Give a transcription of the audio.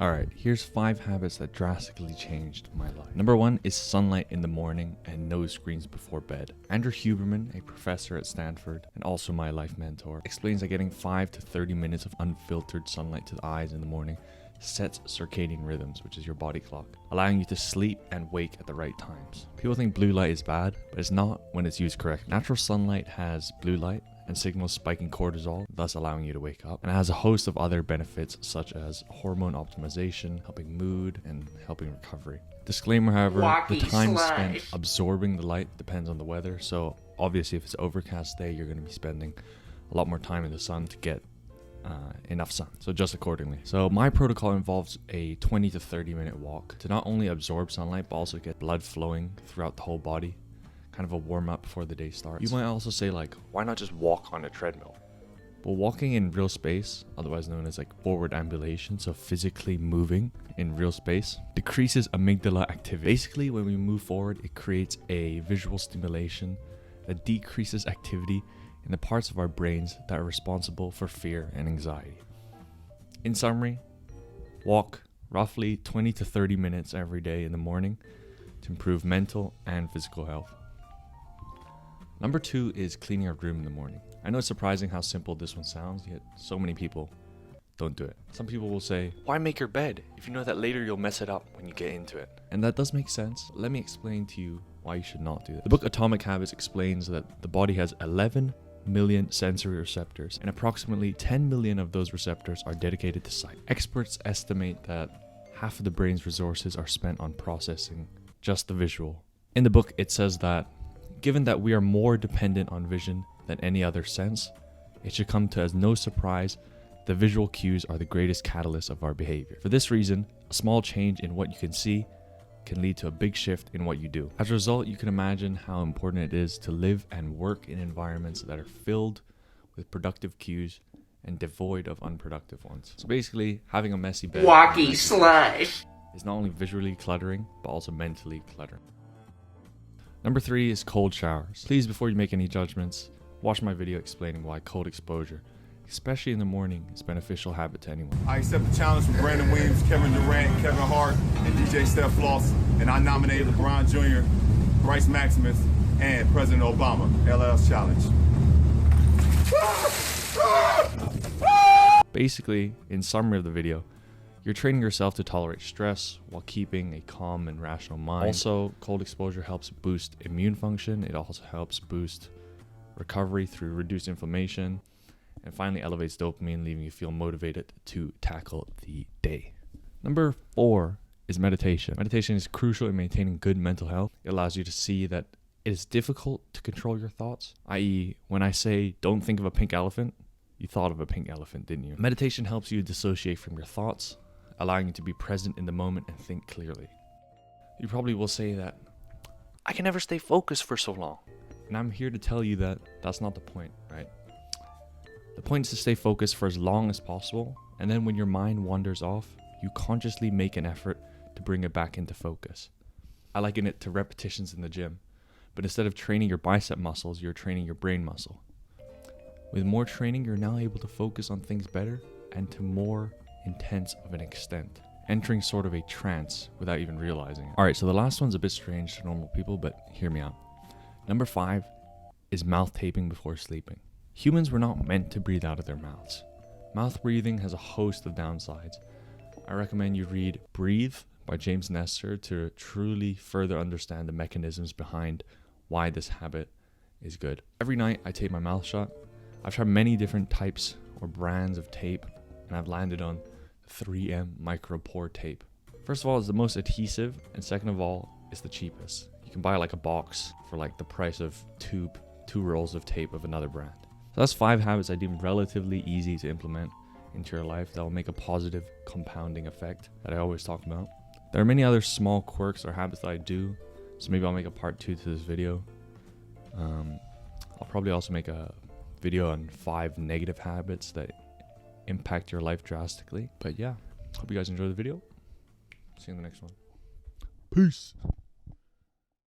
Alright, here's 5 habits that drastically changed my life. Number 1 is sunlight in the morning and no screens before bed. Andrew Huberman, a professor at Stanford and also my life mentor, explains that getting 5 to 30 minutes of unfiltered sunlight to the eyes in the morning sets circadian rhythms, which is your body clock, allowing you to sleep and wake at the right times. People think blue light is bad, but it's not when it's used correctly. Natural sunlight has blue light and signals spiking cortisol, thus allowing you to wake up. And it has a host of other benefits such as hormone optimization, helping mood, and helping recovery. Disclaimer, however, the time spent absorbing the light depends on the weather. So obviously if it's an overcast day, you're going to be spending a lot more time in the sun to get enough sun, so adjust accordingly. So my protocol involves a 20 to 30 minute walk to not only absorb sunlight but also get blood flowing throughout the whole body, kind of a warm up before the day starts. You might also say, like, why not just walk on a treadmill? Well, walking in real space, otherwise known as like forward ambulation, so physically moving in real space, decreases amygdala activity. Basically, when we move forward, it creates a visual stimulation that decreases activity in the parts of our brains that are responsible for fear and anxiety. In summary, walk roughly 20 to 30 minutes every day in the morning to improve mental and physical health. Number 2 is cleaning your room in the morning. I know it's surprising how simple this one sounds, yet so many people don't do it. Some people will say, why make your bed if you know that later you'll mess it up when you get into it? And that does make sense. Let me explain to you why you should not do that. The book Atomic Habits explains that the body has 11 million sensory receptors, and approximately 10 million of those receptors are dedicated to sight. Experts estimate that half of the brain's resources are spent on processing just the visual. In the book, it says that given that we are more dependent on vision than any other sense, it should come to as no surprise the visual cues are the greatest catalyst of our behavior. For this reason, a small change in what you can see can lead to a big shift in what you do. As a result, you can imagine how important it is to live and work in environments that are filled with productive cues and devoid of unproductive ones. So basically, having a messy bed is not only visually cluttering, but also mentally cluttering. Number 3 is cold showers. Please, before you make any judgments, watch my video explaining why cold exposure, especially in the morning, is a beneficial habit to anyone. I accept the challenge from Brandon Williams, Kevin Durant, Kevin Hart, and DJ Steph Floss, and I nominated LeBron Jr., Bryce Maximus, and President Obama. LL's challenge. Basically, in summary of the video, you're training yourself to tolerate stress while keeping a calm and rational mind. Also, cold exposure helps boost immune function. It also helps boost recovery through reduced inflammation, and finally elevates dopamine, leaving you feel motivated to tackle the day. Number 4 is meditation. Meditation is crucial in maintaining good mental health. It allows you to see that it is difficult to control your thoughts, i.e., when I say don't think of a pink elephant, you thought of a pink elephant, didn't you? Meditation helps you dissociate from your thoughts, allowing you to be present in the moment and think clearly. You probably will say that, I can never stay focused for so long. And I'm here to tell you that that's not the point, right? The point is to stay focused for as long as possible, and then when your mind wanders off, you consciously make an effort to bring it back into focus. I liken it to repetitions in the gym, but instead of training your bicep muscles, you're training your brain muscle. With more training, you're now able to focus on things better and to more intense of an extent, entering sort of a trance without even realizing it. Alright, so the last one's a bit strange to normal people, but hear me out. Number 5 is mouth taping before sleeping. Humans were not meant to breathe out of their mouths. Mouth breathing has a host of downsides. I recommend you read Breathe by James Nestor to truly further understand the mechanisms behind why this habit is good. Every night I tape my mouth shut. I've tried many different types or brands of tape, and I've landed on 3M Micropore tape. First of all, it's the most adhesive, and second of all, it's the cheapest. You can buy like a box for like the price of two rolls of tape of another brand. So that's 5 habits I deem relatively easy to implement into your life that will make a positive compounding effect that I always talk about. There are many other small quirks or habits that I do, so maybe I'll make a part 2 to this video. I'll probably also make a video on 5 negative habits that impact your life drastically. But yeah, hope you guys enjoy the video. See you in the next one. Peace.